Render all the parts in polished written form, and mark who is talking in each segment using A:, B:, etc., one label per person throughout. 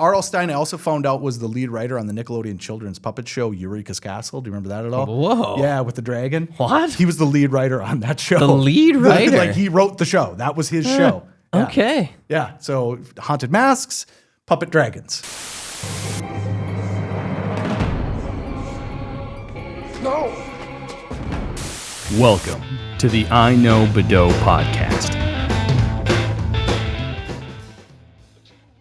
A: R.L. Stine, I also found out, was the lead writer on the Nickelodeon children's puppet show, Eureka's Castle. Do you remember that at all?
B: Whoa.
A: Yeah, with the dragon.
B: What?
A: He was the lead writer on that show.
B: The lead writer?
A: Like, he wrote the show. That was his show. Yeah.
B: Okay.
A: Yeah, so haunted masks, puppet dragons.
C: No.
D: Welcome to the iKnowBadeaux podcast.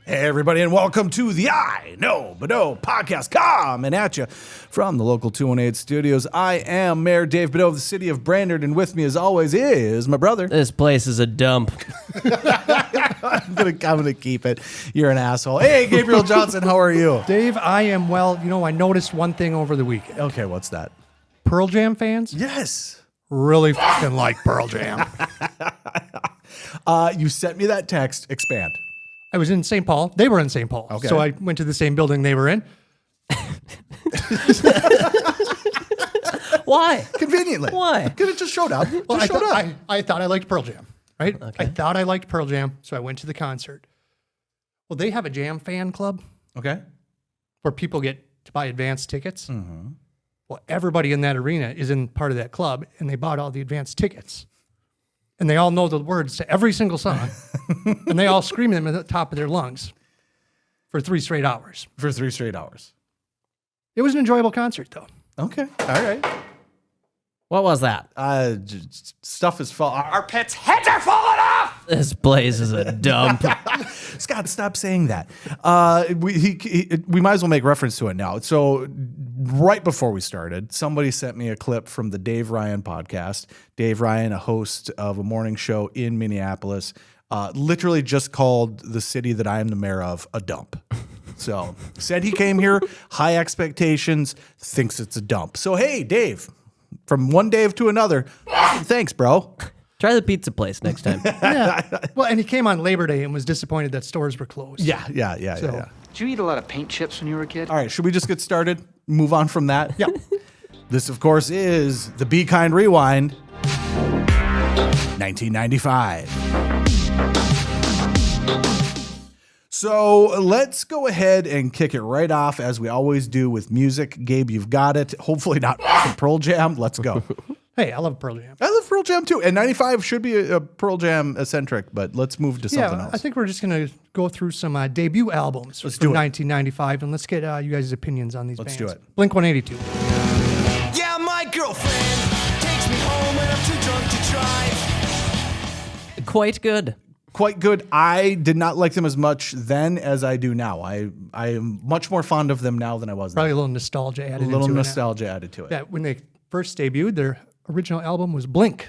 A: Hey, everybody, and welcome to the iKnowBadeaux podcast, coming at you from the local 218 studios. I am Mayor Dave Badeaux of the city of Brainerd, and with me, as always, is my brother.
B: This place is a dump.
A: I'm gonna keep it. You're an asshole. Hey, Gabriel Johnson, how are you?
C: Dave, I am well. You know, I noticed one thing over the weekend.
A: Okay, what's that?
C: Pearl Jam fans
A: Yes.
C: really fucking like Pearl Jam.
A: You sent me that text. Expand.
C: I was in St. Paul. They were in St. Paul.
A: Okay.
C: So I went to the same building they were in.
B: Why?
A: Conveniently.
B: Why?
A: Because it just showed up.
C: Well,
A: Just showed up.
C: I thought I liked Pearl Jam, right?
B: Okay.
C: I thought I liked Pearl Jam, so I went to the concert. Well, they have a Jam fan club
A: Okay.
C: where people get to buy advanced tickets.
A: Mm-hmm.
C: Well, everybody in that arena is in part of that club, and they bought all the advanced tickets. And they all know the words to every single song, and they all scream them at the top of their lungs for 3 straight hours.
A: For 3 straight hours.
C: It was an enjoyable concert, though.
A: Okay. All right.
B: What was that?
A: Stuff is falling.
E: Our pets' heads are falling off!
B: This place is a dump.
A: Scott, stop saying that. We might as well make reference to it now. So right before we started, somebody sent me a clip from the Dave Ryan podcast. Dave Ryan, a host of a morning show in Minneapolis, literally just called the city that I am the mayor of a dump. So said he came here, high expectations, thinks it's a dump. So, hey, Dave, from one Dave to another, thanks, bro.
B: Try the pizza place next time.
C: Yeah. Well, and he came on Labor Day and was disappointed that stores were closed.
A: Yeah.
C: So-
E: Did you eat a lot of paint chips when you were a kid?
A: All right, should we just get started? Move on from that?
C: Yeah.
A: This, of course, is the Be Kind Rewind, 1995. So let's go ahead and kick it right off, as we always do with music. Gabe, you've got it. Hopefully not Pearl Jam. Let's go.
C: Hey, I love Pearl Jam.
A: I love Pearl Jam, too. And 95 should be a Pearl Jam eccentric, but let's move to something else.
C: I think we're just going to go through some debut albums
A: Let's
C: from
A: do it.
C: 1995, and let's get you guys' opinions on these
A: Let's
C: bands.
A: do it.
C: Blink-182.
F: Yeah, my girlfriend takes me home when I'm too drunk to drive.
B: Quite good.
A: Quite good. I did not like them as much then as I do now. I am much more fond of them now than I was
C: Probably
A: then.
C: a little nostalgia added
A: A little
C: into
A: nostalgia added to it.
C: it. Yeah, when they first debuted, their original album was Blink.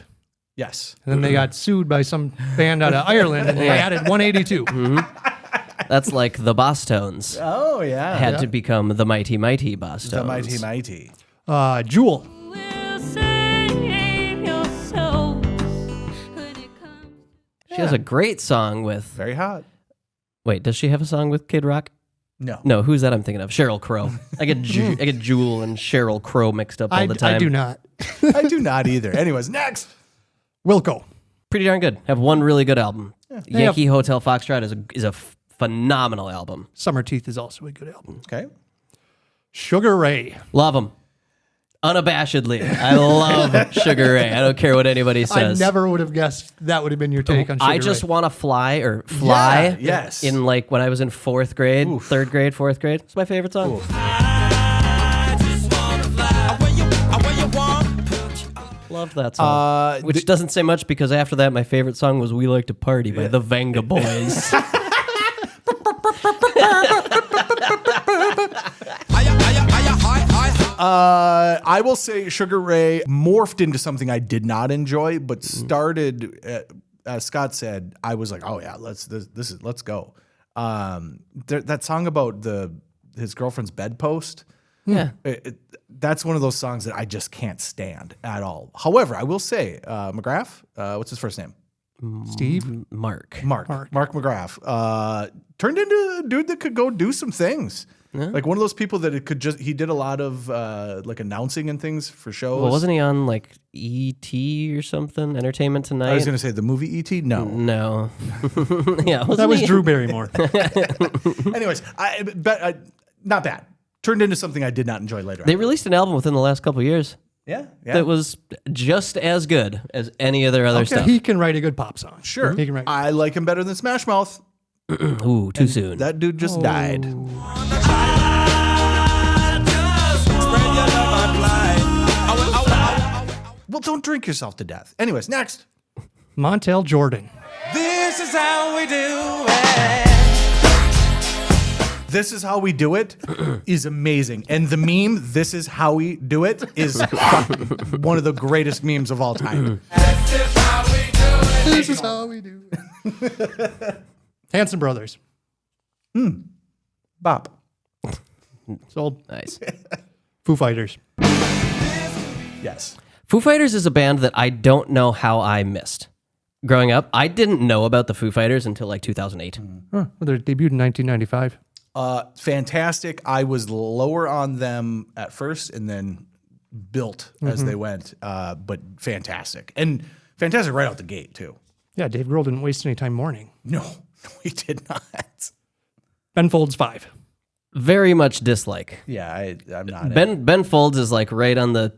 A: Yes.
C: And then they got sued by some band out of Ireland, and they added 182.
B: That's like the Bosstones.
A: Oh, yeah.
B: Had to become the Mighty Mighty Bosstones.
A: The Mighty Mighty.
C: Jewel.
B: She has a great song with...
A: Very hot.
B: Wait, does she have a song with Kid Rock?
A: No.
B: No, who's that I'm thinking of? Sheryl Crow. I get Jewel and Sheryl Crow mixed up all the time.
C: I do not.
A: I do not either. Anyways, next.
C: Wilco.
B: Pretty darn good. Have one really good album.
C: They
B: Yankee Hotel Foxtrot is a phenomenal album.
C: Summer Teeth is also a good album.
A: Okay.
C: Sugar Ray.
B: Love them. Unabashedly. I love Sugar Ray. I don't care what anybody says.
C: I never would have guessed that would have been your take on Sugar
B: I just
C: Ray.
B: want to fly.
A: Yeah, yes.
B: In like when I was in 4th grade, 3rd grade, 4th grade. It's my favorite song. Loved that song. Which doesn't say much because after that, my favorite song was We Like to Party by the Venga Boys.
A: I will say Sugar Ray morphed into something I did not enjoy, but started, as Scott said, I was like, oh yeah, let's go. That song about his girlfriend's bedpost.
B: Yeah.
A: That's one of those songs that I just can't stand at all. However, I will say, McGrath, what's his first name?
C: Steve?
B: Mark
A: Mark McGrath, turned into a dude that could go do some things. Like one of those people that it could just, he did a lot of like announcing and things for shows.
B: Well, wasn't he on like E.T. or something? Entertainment Tonight?
A: I was going to say the movie E.T. No.
B: No. Yeah,
C: That was Drew Barrymore.
A: Anyways, not bad. Turned into something I did not enjoy later.
B: They released an album within the last couple of years
A: yeah.
B: that was just as good as any of their other stuff.
C: He can write a good pop song.
A: Sure.
C: He can write.
A: I like him better than Smash Mouth.
B: Ooh, too soon.
A: That dude just died. Well, don't drink yourself to death. Anyways, next.
C: Montel Jordan.
F: This is how we do it.
A: This is how we do it is amazing. And the meme, this is how we do it, is one of the greatest memes of all time.
C: This is how we do it. Hanson Brothers.
A: Bop.
C: Sold.
B: Nice.
C: Foo Fighters.
A: Yes.
B: Foo Fighters is a band that I don't know how I missed. Growing up, I didn't know about the Foo Fighters until like 2008.
C: Huh. Well, they debuted in 1995.
A: Fantastic. I was lower on them at first and then built as they went, but fantastic. And fantastic right out the gate, too.
C: Yeah, Dave Grohl didn't waste any time mourning.
A: No, he did not.
C: Ben Folds 5.
B: Very much dislike.
A: Yeah, I'm not.
B: Ben Folds is like right on the,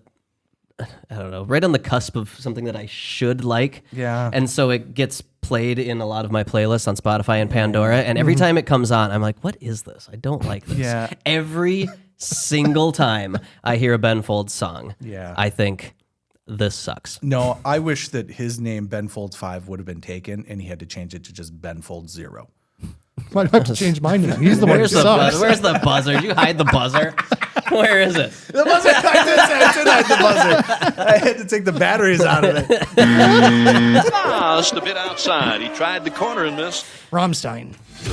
B: I don't know, right on the cusp of something that I should like.
A: Yeah.
B: And so it gets played in a lot of my playlists on Spotify and Pandora. And every time it comes on, I'm like, what is this? I don't like this.
A: Yeah.
B: Every single time I hear a Ben Folds song,
A: Yeah.
B: I think, this sucks.
A: No, I wish that his name, Ben Folds 5, would have been taken and he had to change it to just Ben Folds 0.
C: Why do I have to change mine now? He's the one who sucks.
B: Where's the buzzer? Did you hide the buzzer? Where is it?
A: The buzzer, I did hide the buzzer. I had to take the batteries out of it.
G: Just a bit outside. He tried the corner and missed.
C: Ramstein.
F: Du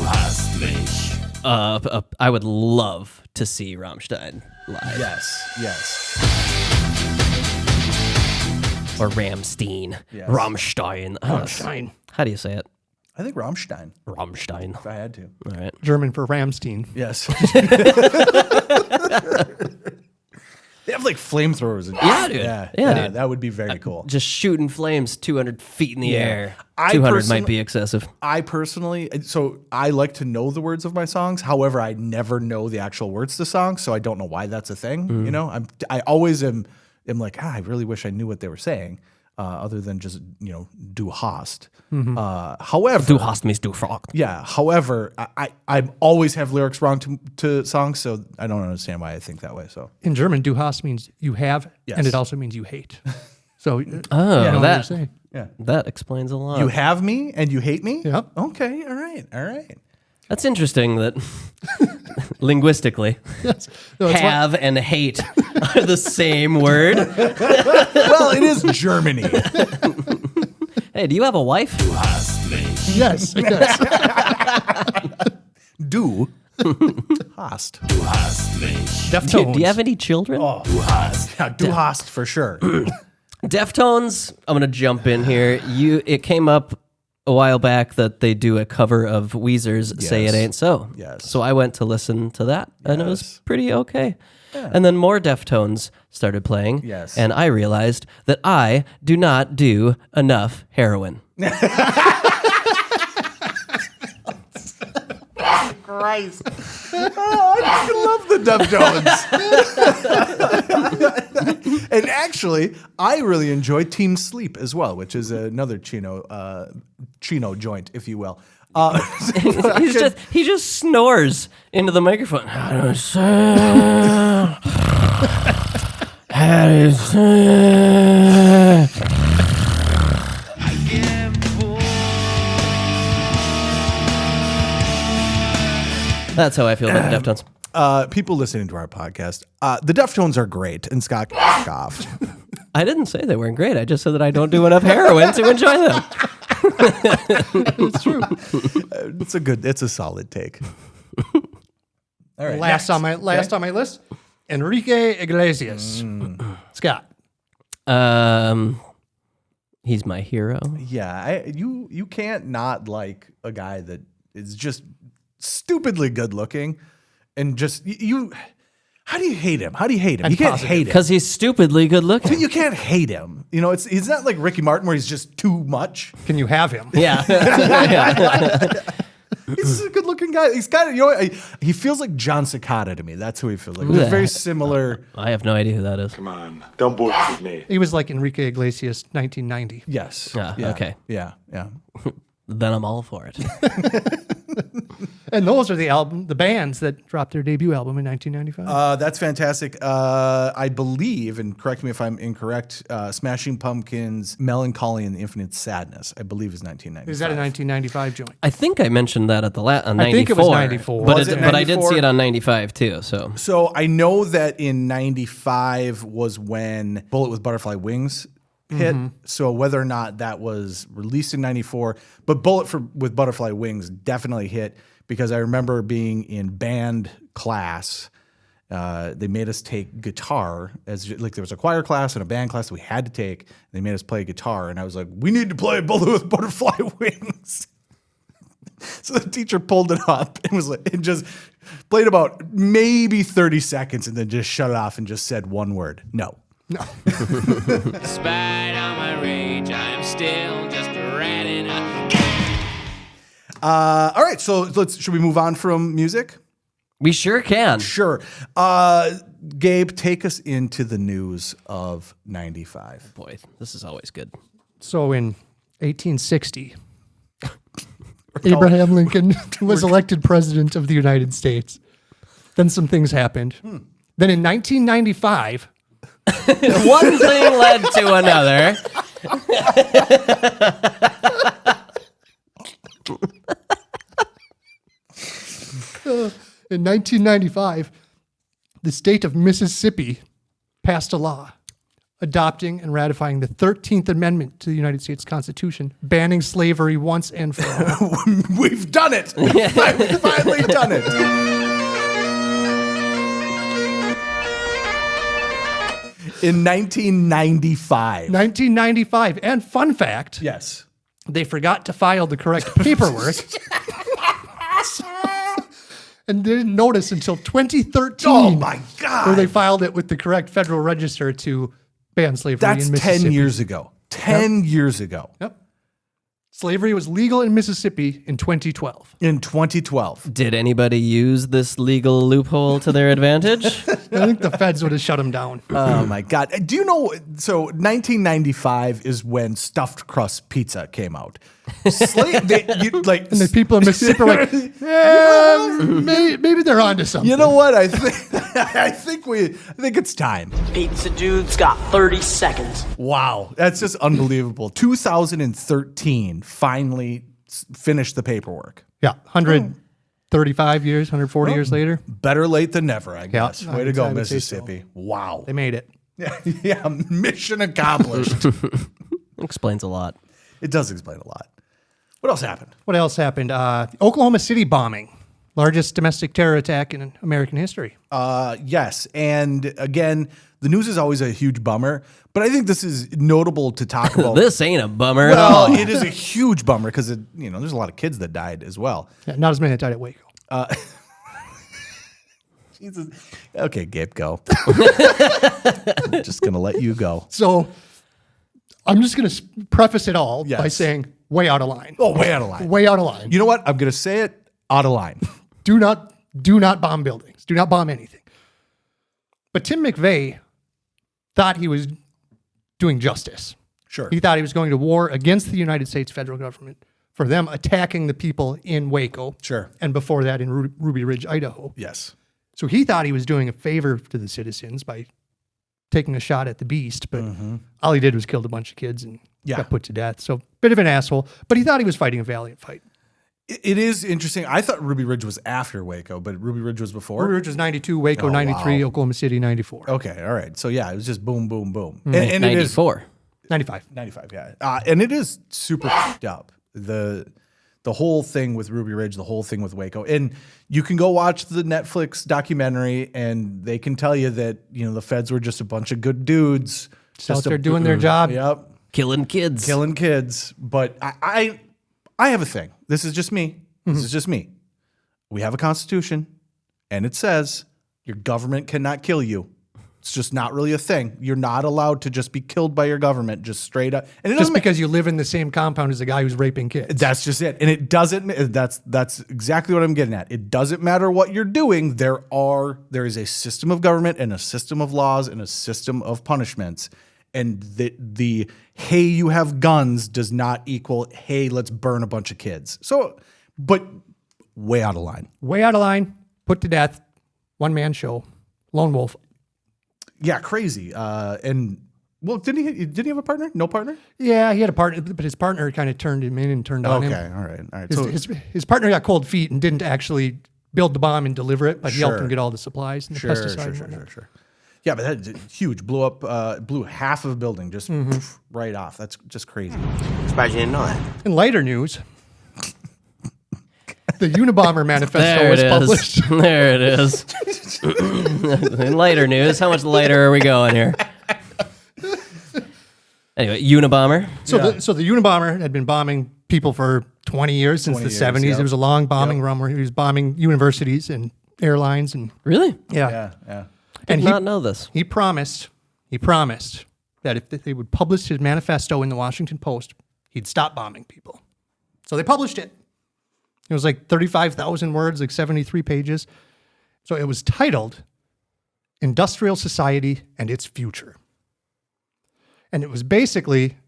F: hast mich.
B: I would love to see Ramstein live.
A: Yes.
B: Or Ramstein.
A: Yes.
B: Ramstein.
C: Ramstein.
B: How do you say it?
A: I think Ramstein,
B: Ramstein.
A: if I had to.
B: All right.
C: German for Ramstein.
A: Yes. They have like flamethrowers. And
B: Yeah, dude.
A: Yeah,
B: Dude.
A: that would be very cool.
B: Just shooting flames 200 feet in the air.
A: I
B: 200
A: personally-
B: might be excessive.
A: I personally, so I like to know the words of my songs. However, I never know the actual words to songs, so I don't know why that's a thing. You know, I always am like, I really wish I knew what they were saying, other than just du hast. However,
B: Du hast mich gefragt.
A: yeah. However, I always have lyrics wrong to songs, so I don't understand why I think that way. So
C: In German, du hast means you have,
A: Yes.
C: and it also means you hate. So, you know
B: Oh,
C: what
B: that
C: I'm saying.
B: that explains a lot.
A: you have me and you hate me.
C: Yep.
A: Okay. All right.
B: That's interesting that linguistically,
C: Yes. No, it's
B: have and hate are the same word.
A: Well, it is Germany.
B: Hey, do you have a wife?
C: yes.
A: Du hast.
C: Deftones.
B: Do you have any children?
A: Yeah, du hast for sure.
B: Deftones, I'm gonna jump in here. It came up a while back that they do a cover of Weezer's "Say It
A: Yes.
B: Ain't So."
A: Yes.
B: So I went to listen to that, and it was
A: Yes.
B: pretty okay. And then more Deftones started playing,
A: Yes.
B: and I realized that I do not do enough heroin.
A: Christ. I love the Deftones. And actually, I really enjoy Team Sleep as well, which is another Chino joint, if you will.
B: He just snores into the microphone. That's how I feel about the Deftones.
A: People listening to our podcast, the Deftones are great, and Scott off.
B: I didn't say they weren't great. I just said that I don't do enough heroin to enjoy them.
C: It's true.
A: It's a solid take. All right.
C: Last on my list, Enrique Iglesias. Scott.
B: He's my hero.
A: Yeah, you can't not like a guy that is just stupidly good looking, and just you. How do you hate him? How do you hate him? You can't hate him
B: because he's stupidly good looking.
A: You can't hate him. You know, he's not like Ricky Martin where he's just too much.
C: Can you have him?
B: Yeah.
A: He's a good looking guy. He's kind of, he feels like John Cicada to me. That's who he feels like. They're very similar.
B: I have no idea who that is.
H: Come on, don't bullshit me.
C: He was like Enrique Iglesias, 1990.
A: Yes.
B: Yeah. Okay.
A: Yeah.
B: Then I'm all for it.
C: And those are the bands that dropped their debut album in 1995.
A: That's fantastic. I believe, and correct me if I'm incorrect, Smashing Pumpkins' Melancholy and the Infinite Sadness, I believe is 1995.
C: Is that a 1995 joint?
B: I think I mentioned that at the on 94.
C: I think it was 94.
B: But,
A: Was it
B: but I did
A: 94?
B: see it on 95 too.
A: So I know that in 95 was when Bullet with Butterfly Wings hit. So whether or not that was released in 94, but Bullet with Butterfly Wings definitely hit because I remember being in band class. They made us take guitar there was a choir class and a band class that we had to take. They made us play guitar, and I was like, "We need to play Bullet with Butterfly Wings." So the teacher pulled it up and was like, and just played about maybe 30 seconds, and then just shut it off and just said one word: "No."
I: Despite all my rage, I'm still just a rat in a...
A: All right, so should we move on from music?
B: We sure can.
A: Sure. Gabe, take us into the news of 95.
B: Boy, this is always good.
C: So in 1860, Abraham Lincoln was elected president of the United States. Then some things happened. Then in 1995...
B: One thing led to another.
C: In 1995, the state of Mississippi passed a law adopting and ratifying the 13th Amendment to the United States Constitution, banning slavery once and for all.
A: We've done it. We've finally done it. In 1995.
C: 1995. And fun fact,
A: Yes.
C: they forgot to file the correct paperwork. And didn't notice until 2013.
A: Oh my God.
C: Where they filed it with the correct Federal Register to ban slavery
A: That's
C: in Mississippi.
A: 10 years ago. 10 years ago.
C: Yep. Slavery was legal in Mississippi in 2012.
A: In 2012.
B: Did anybody use this legal loophole to their advantage?
C: I think the feds would have shut them down.
A: Oh my God. Do you know, so 1995 is when stuffed crust pizza came out.
C: And the people in Mississippi are like, maybe they're onto something.
A: You know what? I think it's time.
J: Pizza dude's got 30 seconds.
A: Wow. That's just unbelievable. 2013 finally finished the paperwork.
C: Yeah, 135 years, 140 years later.
A: Better late than never, I guess. Way to go,
C: I would say
A: Mississippi.
C: so.
A: Wow.
C: They made it.
A: Yeah, mission accomplished.
B: Explains a lot.
A: It does explain a lot. What else happened?
C: What else happened? Oklahoma City bombing. Largest domestic terror attack in American history.
A: Yes. And again, the news is always a huge bummer, but I think this is notable to talk about.
B: This ain't a bummer at all.
A: Well, it is a huge bummer because there's a lot of kids that died as well.
C: Yeah, not as many that died at Waco.
A: Jesus. Okay, Gabe, go. I'm just going to let you go.
C: So I'm just going to preface it all by
A: Yes.
C: saying way out of line.
A: Oh, way out of line.
C: Way out of line.
A: You know what? I'm going to say it out of line.
C: Do not bomb buildings. Do not bomb anything. But Tim McVeigh thought he was doing justice.
A: Sure.
C: He thought he was going to war against the United States federal government for them attacking the people in Waco.
A: Sure.
C: And before that in Ruby Ridge, Idaho.
A: Yes.
C: So he thought he was doing a favor to the citizens by taking a shot at the beast, but all he did was killed a bunch of kids and got put to death. So bit of an asshole, but he thought he was fighting a valiant fight.
A: It is interesting. I thought Ruby Ridge was after Waco, but Ruby Ridge was before.
C: Ruby Ridge was 92, Waco 93,
A: wow.
C: Oklahoma City 94.
A: Okay, all right. So yeah, it was just boom, boom, boom. And it is
B: 94.
C: 95.
A: 95, yeah. And it is super fucked up. The whole thing with Ruby Ridge, the whole thing with Waco. And you can go watch the Netflix documentary and they can tell you that, the feds were just a bunch of good dudes.
C: Just out there doing their job.
A: Yep.
B: Killing kids.
A: Killing kids. But I have a thing. This is just me. This is just me. We have a constitution, and it says your government cannot kill you. It's just not really a thing. You're not allowed to just be killed by your government, just straight up. And it
C: Just
A: doesn't
C: because you live in the same compound as a guy who's raping kids.
A: That's just it. And it doesn't, that's exactly what I'm getting at. It doesn't matter what you're doing. There is a system of government and a system of laws and a system of punishments. And the hey, you have guns does not equal, hey, let's burn a bunch of kids. So, but way out of line.
C: Way out of line, put to death, one-man show, lone wolf.
A: Yeah, crazy. And well, didn't he have a partner? No partner?
C: Yeah, he had a partner, but his partner kind of turned him in and turned on him.
A: Okay, all right. So
C: His partner got cold feet and didn't actually build the bomb and deliver it, but he helped
A: Sure.
C: him get all the supplies and the pesticides. and whatnot.
A: Sure. Yeah, but that's huge. Blew half of a building just poof, right off. That's just crazy.
J: Surprised you didn't know that.
C: In lighter news, the Unabomber manifesto
B: There
C: was
B: it
C: published.
B: is. There it is. In lighter news, how much lighter are we going here? Anyway, Unabomber.
C: So the Unabomber had been bombing people for 20 years, since
A: 20
C: the
A: years,
C: 70s.
A: yep.
C: It was a long bombing run where he was bombing universities and airlines and
B: Really?
C: yeah.
A: Yeah.
B: Did
C: And
B: not know this.
C: He promised that if they would publish his manifesto in the Washington Post, he'd stop bombing people. So they published it. It was like 35,000 words, like 73 pages. So it was titled Industrial Society and Its Future. And it was basically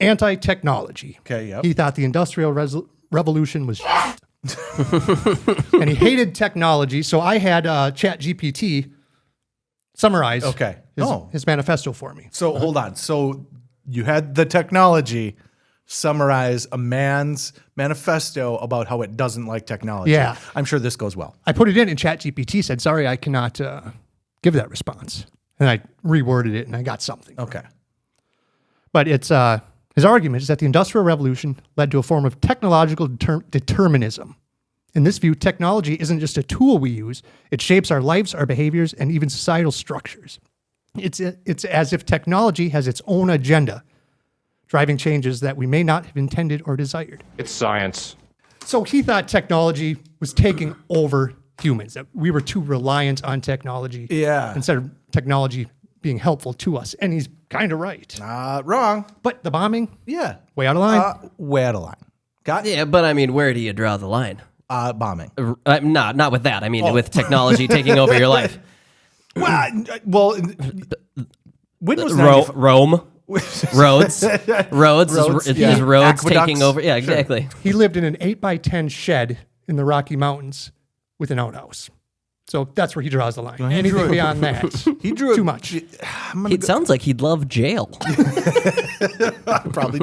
C: anti-technology.
A: Okay, yep.
C: He thought the Industrial Revolution was shit. And he hated technology. So I had ChatGPT summarize his manifesto for me.
A: So hold on. So you had the technology summarize a man's manifesto about how it doesn't like technology.
C: Yeah.
A: I'm sure this goes well.
C: I put it in and ChatGPT said, sorry, I cannot give that response. And I reworded it and I got something.
A: Okay.
C: But it's his argument is that the Industrial Revolution led to a form of technological determinism. In this view, technology isn't just a tool we use. It shapes our lives, our behaviors, and even societal structures. It's as if technology has its own agenda, driving changes that we may not have intended or desired.
K: It's science.
C: So he thought technology was taking over humans, that we were too reliant on technology instead of technology being helpful to us. And he's kind of right.
A: Not wrong.
C: But the bombing,
A: Yeah.
C: way out of line.
A: Way out of line.
B: Yeah, but I mean, where do you draw the line?
A: Bombing.
B: Not with that. I mean, with technology taking over your life.
A: Well, Windows 95.
B: Rome. Roads is
A: yeah.
B: roads
A: Aqueducts.
B: taking over. Yeah, exactly.
C: He lived in an 8x10 shed in the Rocky Mountains with an outhouse. So that's where he draws the line. Anything beyond that,
A: He drew
C: too much.
B: It sounds like he'd love jail.
A: Probably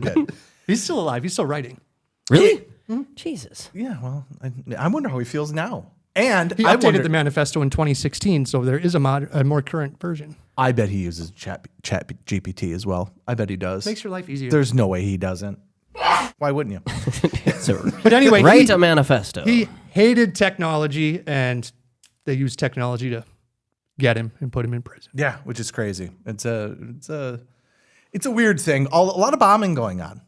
A: did.
C: He's still alive. He's still writing.
B: Really? Jesus.
A: Yeah, well, I wonder how he feels now. And
C: He
A: I
C: updated
A: wonder,
C: the manifesto in 2016, so there is a more current version.
A: I bet he uses Chat GPT as well. I bet he does.
C: Makes your life easier.
A: There's no way he doesn't. Why wouldn't you?
C: But anyway,
B: Write a manifesto.
C: he hated technology, and they used technology to get him and put him in prison.
A: Yeah, which is crazy. It's a weird thing. A lot of bombing going on.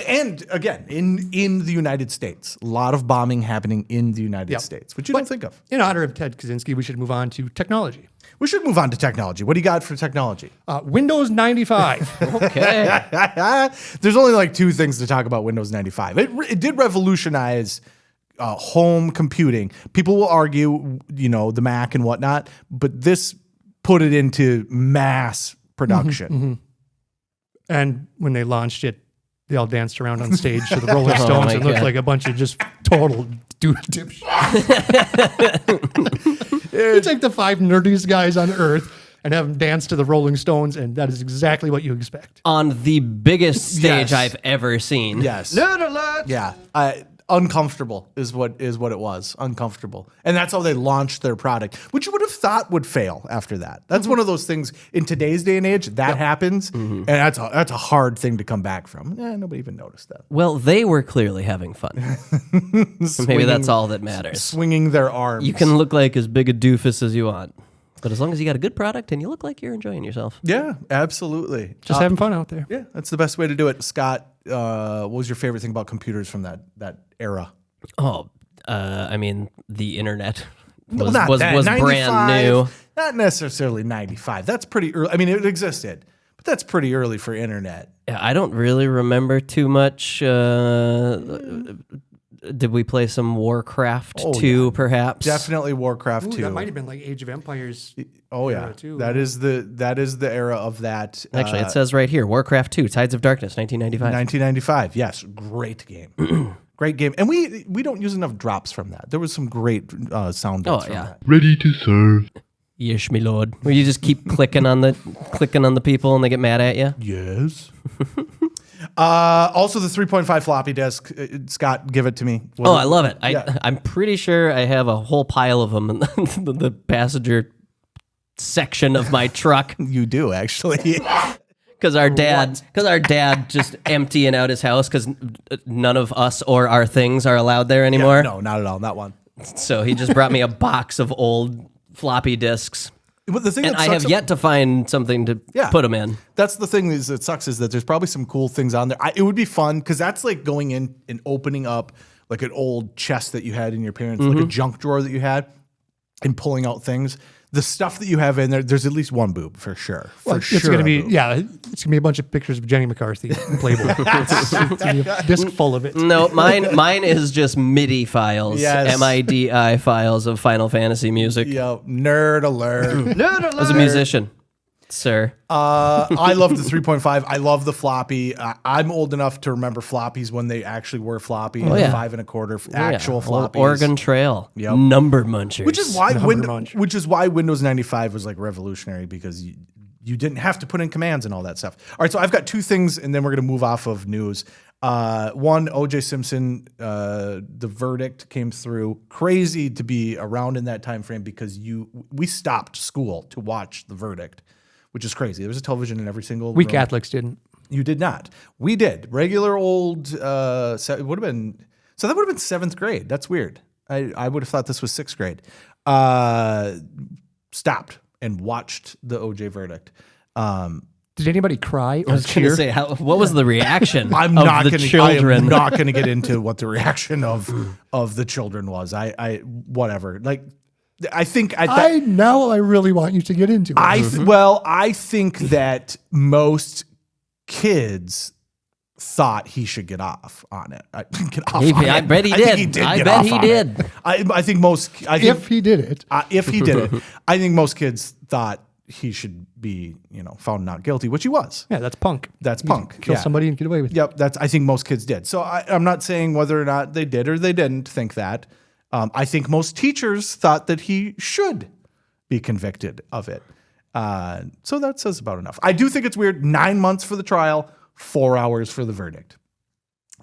A: And again, in the United States, a lot of bombing happening in the United States, which you don't think of.
C: In honor of Ted Kaczynski, we should move on to technology.
A: We should move on to technology. What do you got for technology?
C: Windows 95.
B: Okay.
A: There's only like two things to talk about Windows 95. It did revolutionize home computing. People will argue, the Mac and whatnot, but this put it into mass production.
C: And when they launched it, they all danced around on stage to the Rolling Stones
B: my
C: and looked
B: God.
C: like a bunch of just total dipshits. You take the 5 nerdiest guys on earth and have them dance to the Rolling Stones, and that is exactly what you expect.
B: On the biggest stage
A: Yes.
B: I've ever seen.
A: Yes. Yeah. Uncomfortable is what it was. Uncomfortable. And that's how they launched their product, which you would have thought would fail after that. That's one of those things in today's day and age that happens. And that's a hard thing to come back from. Nobody even noticed that.
B: Well, they were clearly having fun. Maybe that's all that matters.
A: Swinging their arms.
B: You can look like as big a doofus as you want. But as long as you got a good product and you look like you're enjoying yourself.
A: Yeah, absolutely.
C: Just having fun out there.
A: Yeah, that's the best way to do it. Scott, what was your favorite thing about computers from that era?
B: Oh, I mean, the internet
A: Well,
B: was
A: not that.
B: was
A: 95,
B: brand new.
A: Not necessarily 95. That's pretty early. I mean, it existed, but that's pretty early for internet.
B: Yeah, I don't really remember too much. Did we play some Warcraft 2, perhaps?
A: Definitely Warcraft 2.
C: That might have been like Age of Empires.
A: Oh yeah,
C: era too.
A: that is the era of that.
B: Actually, it says right here, Warcraft 2, Tides of Darkness, 1995.
A: 1995. Yes, great game. Great game. And we don't use enough drops from that. There was some great sound bits from that.
D: Ready to serve.
B: Yes, me lord. Where you just keep clicking on the people and they get mad at you.
A: Yes. Also, the 3.5 floppy disk. Scott, give it to me.
B: I love it.
A: Yeah.
B: I'm pretty sure I have a whole pile of them in the passenger section of my truck.
A: You do, actually.
B: Because our dad just emptying out his house because none of us or our things are allowed there anymore.
A: Yeah, no, not at all. Not one.
B: So he just brought me a box of old floppy disks.
A: But the thing
B: And
A: that
B: I
A: sucks
B: have yet to find something to put them in.
A: That's the thing that sucks is that there's probably some cool things on there. It would be fun because that's like going in and opening up like an old chest that you had in your parents, like a junk drawer that you had, and pulling out things. The stuff that you have in there, there's at least one boob for sure.
C: It's going to be it's going to be a bunch of pictures of Jenny McCarthy in Playboy. It's going to be a disc full of it.
B: No, mine is just MIDI files,
A: Yes.
B: MIDI files of Final Fantasy music.
A: Yo, nerd alert.
B: I was a musician, sir.
A: I love the 3.5. I love the floppy. I'm old enough to remember floppies when they actually were floppy.
B: Oh, yeah.
A: 5 1/4 actual floppies.
B: Oregon Trail.
A: Yep.
B: Number munchers.
A: Which is why Windows 95 was like revolutionary because you didn't have to put in commands and all that stuff. All right, so I've got two things, and then we're going to move off of news. One, O.J. Simpson, the verdict came through. Crazy to be around in that time frame because we stopped school to watch the verdict, which is crazy. There was a television in every single
C: We
A: room.
C: Catholics didn't.
A: You did not. We did. Regular old. It would have been. So that would have been 7th grade. That's weird. I would have thought this was 6th grade. Stopped and watched the OJ verdict.
C: Did anybody cry
B: I
C: or
B: was going to
C: cheer?
B: say, what was the reaction
A: I'm
B: of
A: not
B: the
A: going to. I
B: children?
A: am not going to get into what the reaction of the children was. I whatever. Like, I think
C: I really want you to get into it.
A: I think that most kids thought he should get off on it.
B: I bet he did. I bet he did.
A: I think most.
C: If he did it.
A: If he did it, I think most kids thought he should be, found not guilty, which he was.
C: Yeah, that's punk.
A: That's
C: You
A: punk.
C: Kill somebody and get away with it.
A: Yep, I think most kids did. So I'm not saying whether or not they did or they didn't think that. I think most teachers thought that he should be convicted of it. So that says about enough. I do think it's weird. 9 months for the trial, 4 hours for the verdict.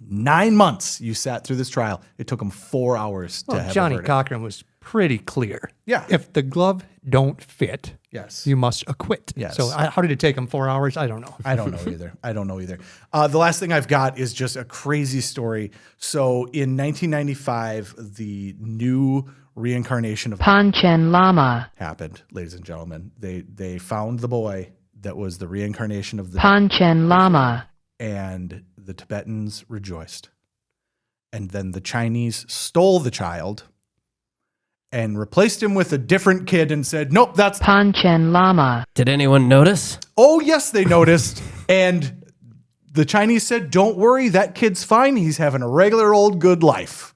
A: 9 months you sat through this trial. It took him 4 hours to have
C: Johnny
A: a verdict.
C: Cochran was pretty clear.
A: Yeah.
C: If the glove don't fit,
A: Yes.
C: you must acquit.
A: Yes.
C: So how did it take him 4 hours? I don't know.
A: I don't know either. The last thing I've got is just a crazy story. So in 1995, the new reincarnation of
K: Panchen Lama.
A: happened, ladies and gentlemen. They found the boy that was the reincarnation of the
K: Panchen Lama.
A: and the Tibetans rejoiced. And then the Chinese stole the child and replaced him with a different kid and said, nope, that's
K: Panchen Lama.
B: Did anyone notice?
A: Oh, yes, they noticed. And the Chinese said, don't worry, that kid's fine. He's having a regular old good life.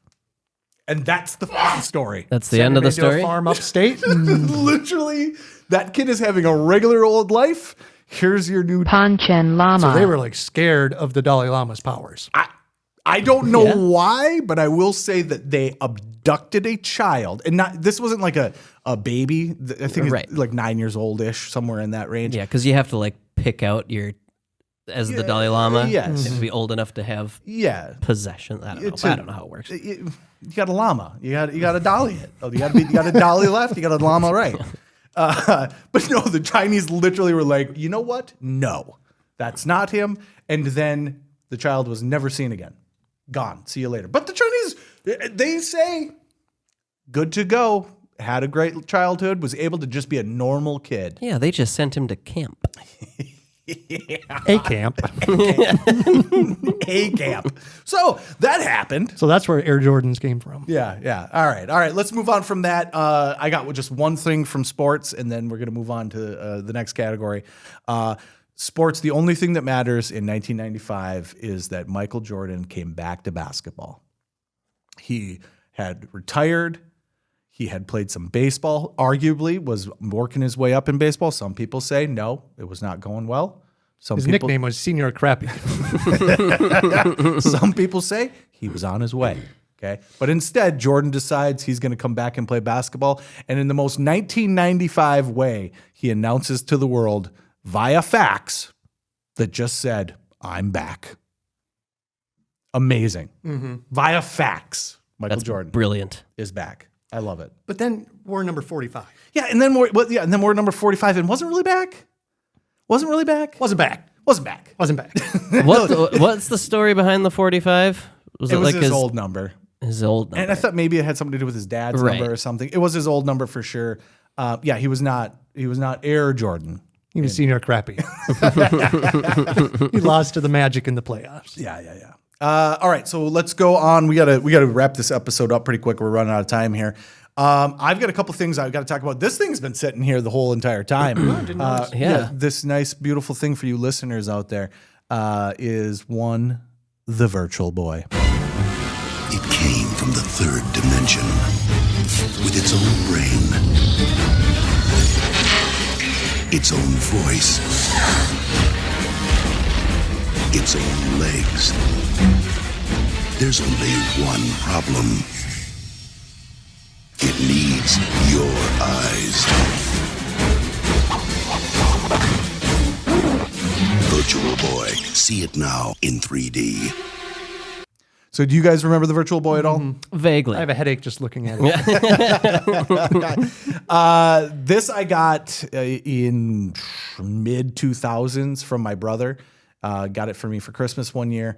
A: And that's the fucking story.
B: That's the end of the
C: Send him into
B: story?
C: a farm upstate.
A: Literally, that kid is having a regular old life. Here's your new...
K: Panchen Lama.
C: So they were like scared of the Dalai Lama's powers.
A: I don't know why, but I will say that they abducted a child. And this wasn't like a baby. I think it's like 9 years old-ish, somewhere in that range.
B: Yeah, because you have to like pick out the Dalai Lama.
A: Yes.
B: You have to be old enough to have possession. I don't know how it works.
A: You got a llama. You got to dolly it. Oh, you got to dolly left. You got a llama right. But no, the Chinese literally were like, you know what? No, that's not him. And then the child was never seen again. Gone. See you later. But the Chinese, they say, good to go. Had a great childhood. Was able to just be a normal kid.
B: Yeah, they just sent him to camp.
C: A camp.
A: A camp. So that happened.
C: So that's where Air Jordans came from.
A: Yeah. All right. Let's move on from that. I got just one thing from sports, and then we're going to move on to the next category. Sports, the only thing that matters in 1995 is that Michael Jordan came back to basketball. He had retired. He had played some baseball, arguably was working his way up in baseball. Some people say, no, it was not going well.
C: His nickname was Senior Crappy.
A: Some people say he was on his way. Okay. But instead, Jordan decides he's going to come back and play basketball. And in the most 1995 way, he announces to the world via fax that just said, I'm back. Amazing. Via fax, Michael Jordan
B: Brilliant.
A: is back. I love it.
C: But then war number 45.
A: Yeah, and then war number 45 and wasn't really back.
C: Wasn't back.
A: Wasn't back.
B: What's the story behind the 45?
A: It was his old number.
B: His old number.
A: And I thought maybe it had something to do with his dad's number or something. It was his old number for sure. Yeah, he was not Air Jordan.
C: He was Senior Crappy. He lost to the Magic in the playoffs.
A: Yeah. All right, so let's go on. We gotta wrap this episode up pretty quick. We're running out of time here. I've got a couple things I've got to talk about. This thing's been sitting here the whole entire time. This nice, beautiful thing for you listeners out there is the Virtual Boy.
L: It came from the third dimension with its own brain, its own voice, its own legs. There's only one problem. It needs your eyes. Virtual Boy. See it now in 3D.
A: So do you guys remember the Virtual Boy at all?
B: Vaguely.
C: I have a headache just looking at it.
A: This I got in mid 2000s from my brother. Got it for me for Christmas one year.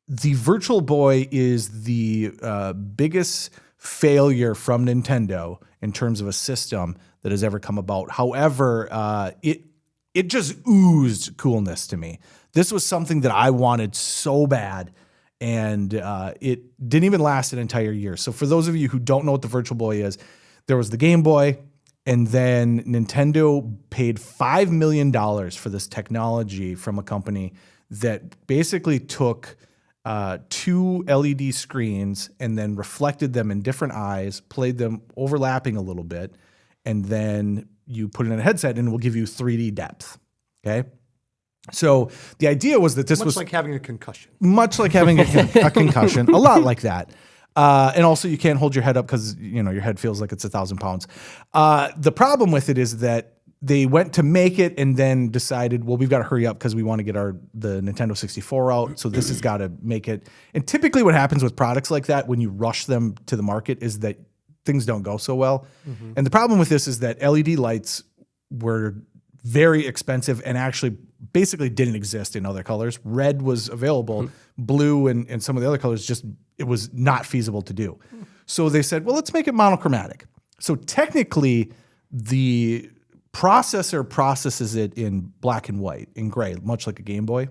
A: The Virtual Boy is the biggest failure from Nintendo in terms of a system that has ever come about. However, it just oozed coolness to me. This was something that I wanted so bad, and it didn't even last an entire year. So for those of you who don't know what the Virtual Boy is, there was the Game Boy, and then Nintendo paid $5 million for this technology from a company that basically took two LED screens and then reflected them in different eyes, played them overlapping a little bit, and then you put it in a headset and it will give you 3D depth. Okay. So the idea was that this was
C: like having a concussion.
A: Much like having a concussion, a lot like that. And also you can't hold your head up because your head feels like it's 1,000 pounds. The problem with it is that they went to make it and then decided, well, we've got to hurry up because we want to get the Nintendo 64 out. So this has got to make it. And typically what happens with products like that when you rush them to the market is that things don't go so well. Mm-hmm. And the problem with this is that LED lights were very expensive and actually basically didn't exist in other colors. Red was available, blue and some of the other colors it was not feasible to do. So they said, well, let's make it monochromatic. So technically the processor processes it in black and white, in gray, much like a Game Boy.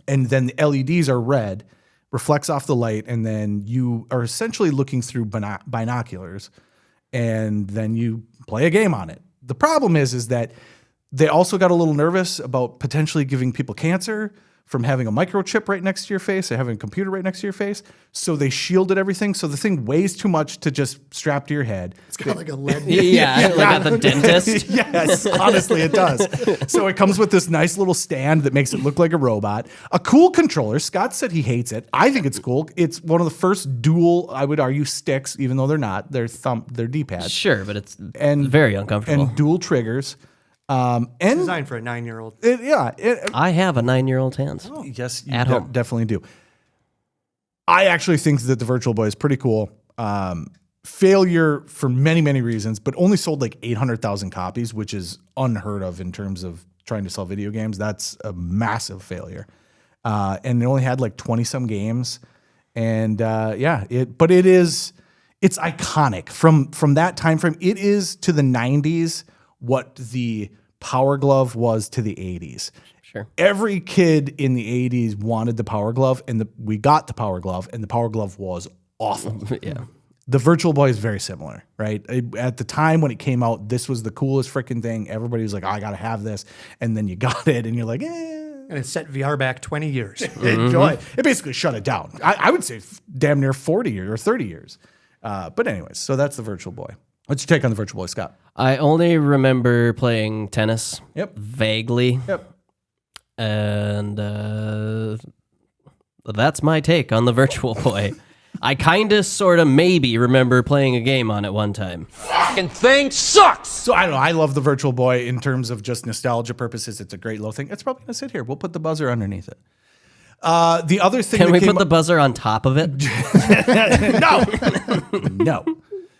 A: And then the LEDs are red, reflects off the light, and then you are essentially looking through binoculars, and then you play a game on it. The problem is that they also got a little nervous about potentially giving people cancer from having a microchip right next to your face or having a computer right next to your face. So they shielded everything. So the thing weighs too much to just strap to your head.
C: It's got like a lead.
B: Like at the dentist.
A: Yes, honestly, it does. So it comes with this nice little stand that makes it look like a robot. A cool controller. Scott said he hates it. I think it's cool. It's one of the first dual, I would argue, sticks, even though they're not. They're D-pads.
B: Sure, but it's very uncomfortable.
A: And dual triggers.
C: And designed for a 9-year-old.
B: I have a 9-year-old's hands.
A: Oh, yes, you
B: at home.
A: Definitely do. I actually think that the Virtual Boy is pretty cool. Failure for many, many reasons, but only sold like 800,000 copies, which is unheard of in terms of trying to sell video games. That's a massive failure. And it only had like 20 some games. And it's iconic from that time frame. It is to the 90s what the Power Glove was to the 80s.
B: Sure.
A: Every kid in the 80s wanted the Power Glove, and we got the Power Glove, and the Power Glove was awful.
B: Yeah.
A: The Virtual Boy is very similar, right? At the time when it came out, this was the coolest freaking thing. Everybody was like, oh, I got to have this. And then you got it, and you're like,
C: And it set VR back 20 years.
A: Enjoy. It basically shut it down. I would say damn near 40 years or 30 years. But anyways, so that's the Virtual Boy. What's your take on the Virtual Boy, Scott?
B: I only remember playing tennis.
A: Yep.
B: Vaguely.
A: Yep.
B: And that's my take on the Virtual Boy. I kind of, sort of, maybe remember playing a game on it one time.
E: Fucking thing sucks!
A: So I don't know. I love the Virtual Boy in terms of just nostalgia purposes. It's a great little thing. It's probably going to sit here. We'll put the buzzer underneath it. The other thing
B: Can
A: that
B: we
A: came
B: put the buzzer on top of it?
A: No.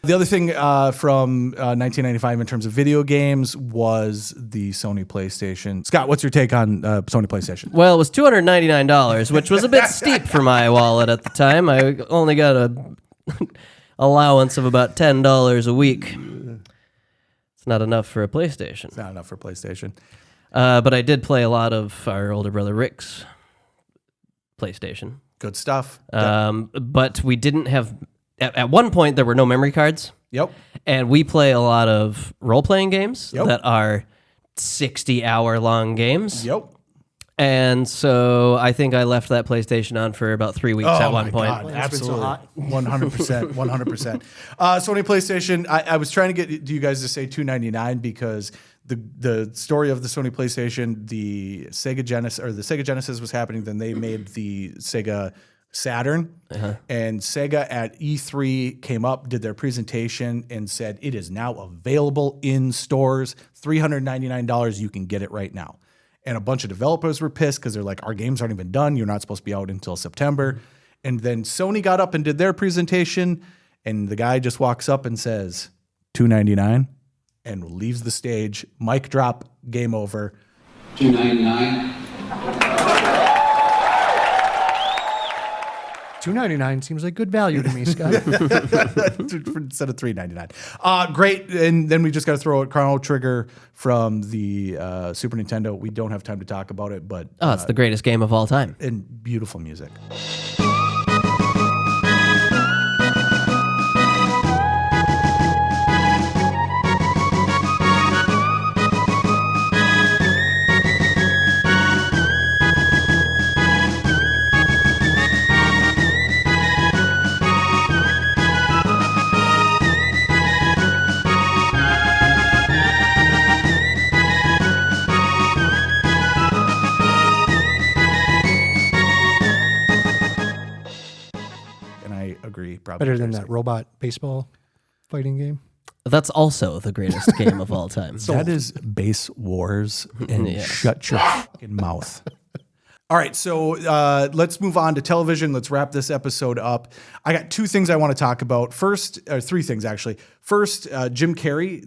A: The other thing from 1995 in terms of video games was the Sony PlayStation. Scott, what's your take on Sony PlayStation?
B: Well, it was $299, which was a bit steep for my wallet at the time. I only got a allowance of about $10 a week. It's not enough for a PlayStation.
A: It's not enough for PlayStation.
B: But I did play a lot of our older brother Rick's PlayStation.
A: Good stuff.
B: But we didn't have... At one point, there were no memory cards.
A: Yep.
B: And we play a lot of role-playing games
A: Yep.
B: that are 60-hour-long games.
A: Yep.
B: And so I think I left that PlayStation on for about 3 weeks at one point.
A: God, absolutely. 100%. 100%. Sony PlayStation, I was trying to get you guys to say $299 because the story of the Sony PlayStation, the Sega Genesis was happening. Then they made the Sega Saturn, and Sega at E3 came up, did their presentation, and said it is now available in stores. $399, you can get it right now. And a bunch of developers were pissed because they're like, our games aren't even done. You're not supposed to be out until September. And then Sony got up and did their presentation, and the guy just walks up and says, $299, and leaves the stage. Mic drop, game over.
M: $299.
C: $299 seems like good value to me, Scott.
A: Instead of $399. Great. And then we just got to throw out Chrono Trigger from the Super Nintendo. We don't have time to talk about it, but
B: it's the greatest game of all time.
A: And beautiful music. Probably
C: better than that robot baseball fighting game.
B: That's also the greatest game of all time.
A: That is Base Wars, and shut your fucking mouth. All right, so let's move on to television. Let's wrap this episode up. I got two things I want to talk about. First, or three things actually. First, Jim Carrey.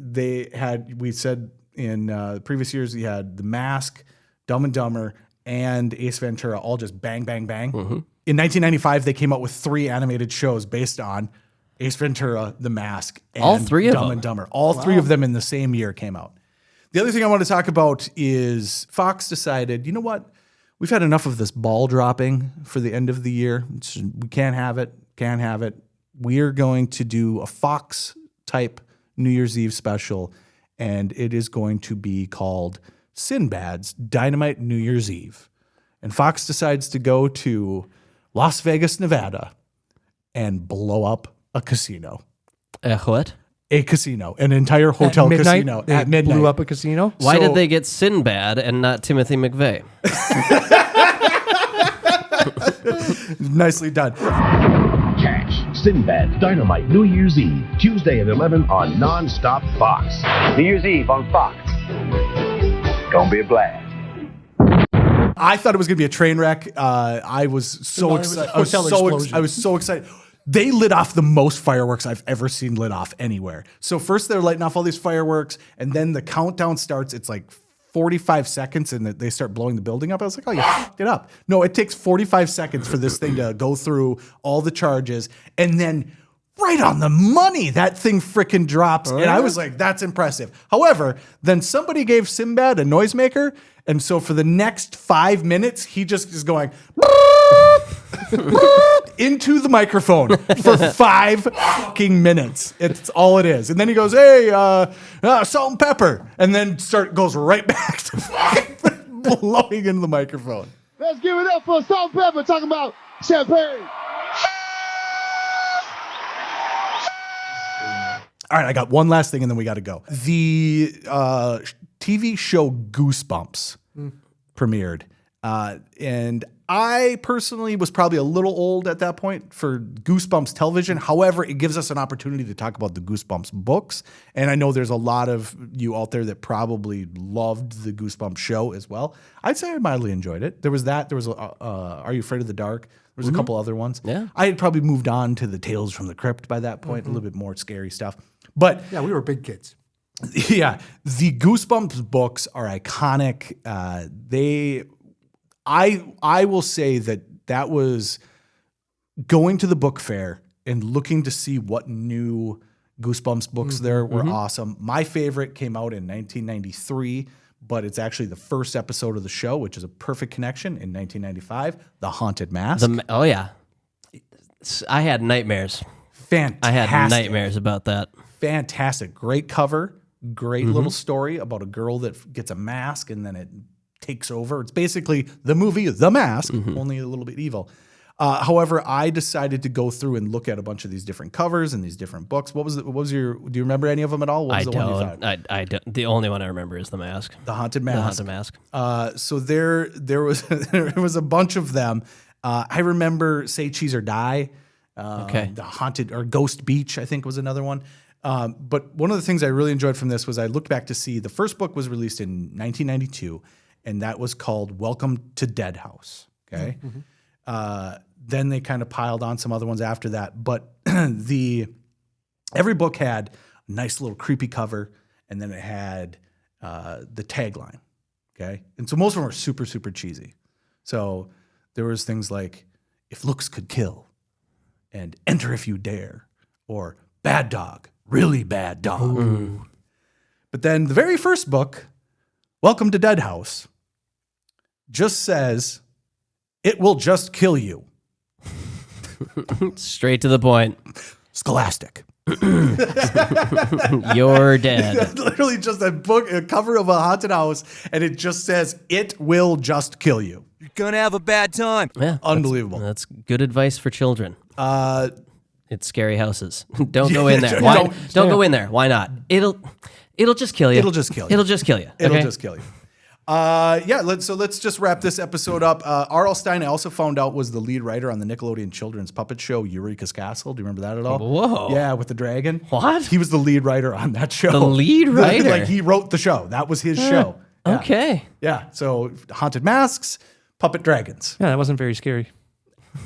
A: We said in previous years he had The Mask, Dumb and Dumber, and Ace Ventura, all just bang, bang, bang. Mm-hmm. In 1995, they came out with 3 animated shows based on Ace Ventura, The Mask, and
B: all 3 of
A: Dumb
B: them.
A: and Dumber. All 3 of them in the same year came out. The other thing I want to talk about is Fox decided, you know what? We've had enough of this ball dropping for the end of the year. We can't have it. We are going to do a Fox-type New Year's Eve special, and it is going to be called Sinbad's Dynamite New Year's Eve. And Fox decides to go to Las Vegas, Nevada, and blow up a casino.
B: What?
A: A casino, an entire hotel casino at midnight.
C: Blew up a casino.
B: Why did they get Sinbad and not Timothy McVeigh?
A: Nicely done.
N: Catch Sinbad Dynamite New Year's Eve, Tuesday at 11 on Non-Stop Fox.
O: New Year's Eve on Fox. Gonna be a blast.
A: I thought it was going to be a train wreck. I was so excited. I was so excited. They lit off the most fireworks I've ever seen lit off anywhere. So first they're lighting off all these fireworks, and then the countdown starts. It's like 45 seconds, and they start blowing the building up. I was like, oh, you fucked it up. No, it takes 45 seconds for this thing to go through all the charges, and then right on the money. That thing frickin' drops. And I was like, that's impressive. However, then somebody gave Sinbad a noisemaker. And so for the next 5 minutes, he just is going into the microphone for 5 fucking minutes. It's all it is. And then he goes, hey, salt and pepper. And then goes right back to fucking blowing into the microphone.
P: Let's give it up for salt and pepper talking about champagne.
A: All right, I got one last thing and then we got to go. The TV show Goosebumps premiered. And I personally was probably a little old at that point for Goosebumps television. However, it gives us an opportunity to talk about the Goosebumps books. And I know there's a lot of you out there that probably loved the Goosebumps show as well. I'd say I mildly enjoyed it. There was that. There was Are You Afraid of the Dark? There was a couple other ones.
B: Yeah.
A: I had probably moved on to the Tales from the Crypt by that point, a little bit more scary stuff. But
C: yeah, we were big kids.
A: Yeah, the Goosebumps books are iconic. I will say that was going to the book fair and looking to see what new Goosebumps books there were awesome. My favorite came out in 1993, but it's actually the first episode of the show, which is a perfect connection, in 1995, The Haunted Mask.
B: Oh, yeah. I had nightmares.
A: Fantastic.
B: I had nightmares about that.
A: Fantastic. Great cover. Great little story about a girl that gets a mask and then it takes over. It's basically the movie The Mask, only a little bit evil. However, I decided to go through and look at a bunch of these different covers and these different books. What was your? Do you remember any of them at all? What was the one you thought?
B: I don't. The only one I remember is The Mask.
A: The Haunted Mask.
B: The Haunted Mask.
A: So there was there was a bunch of them. I remember Say Cheese or Die. The Haunted or Ghost Beach, I think, was another one. But one of the things I really enjoyed from this was I looked back to see the first book was released in 1992, and that was called Welcome to Dead House. Okay. Then they kind of piled on some other ones after that. But every book had a nice little creepy cover, and then it had the tagline. Okay. And so most of them were super, super cheesy. So there was things like, if looks could kill, and enter if you dare, or bad dog, really bad dog. Ooh. But then the very first book, Welcome to Dead House, just says, it will just kill you.
B: Straight to the point.
A: Scholastic.
B: You're dead.
A: Literally just a cover of a haunted house, and it just says, it will just kill you.
F: You're gonna have a bad time.
B: Yeah,
A: unbelievable.
B: That's good advice for children. It's scary houses. Don't go in there. Don't go in there. Why not? It'll just kill you.
A: It'll just kill you.
B: It'll just kill you.
A: It'll just kill you. Let's just wrap this episode up. R.L. Stine, I also found out, was the lead writer on the Nickelodeon children's puppet show Eureka's Castle. Do you remember that at all?
B: Whoa.
A: Yeah, with the dragon.
B: What?
A: He was the lead writer on that show.
B: The lead writer?
A: Like, he wrote the show. That was his show. Yeah.
B: Okay.
A: Yeah, so haunted masks, puppet dragons.
C: Yeah, that wasn't very scary.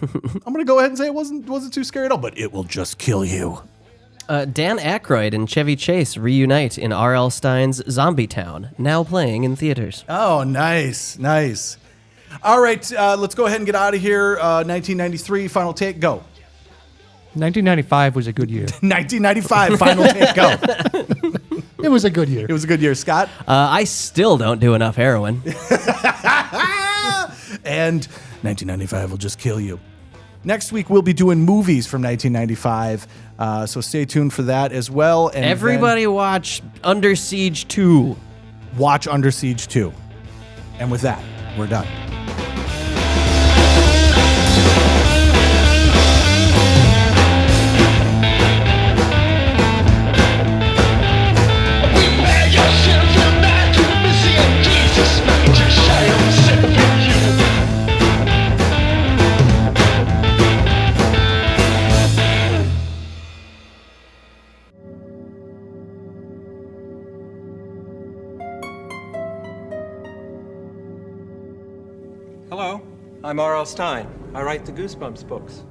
A: I'm going to go ahead and say it wasn't too scary at all, but it will just kill you.
B: Dan Aykroyd and Chevy Chase reunite in R.L. Stine's Zombie Town, now playing in theaters.
A: Oh, nice. All right, let's go ahead and get out of here. 1993, final take, go.
C: 1995 was a good year.
A: 1995, final take, go.
C: It was a good year.
A: It was a good year, Scott.
B: I still don't do enough heroin.
A: And 1995 will just kill you. Next week, we'll be doing movies from 1995, so stay tuned for that as well. And
B: everybody watch Under Siege 2.
A: Watch Under Siege 2. And with that, we're done.
Q: Hello, I'm R.L. Stine. I write the Goosebumps books.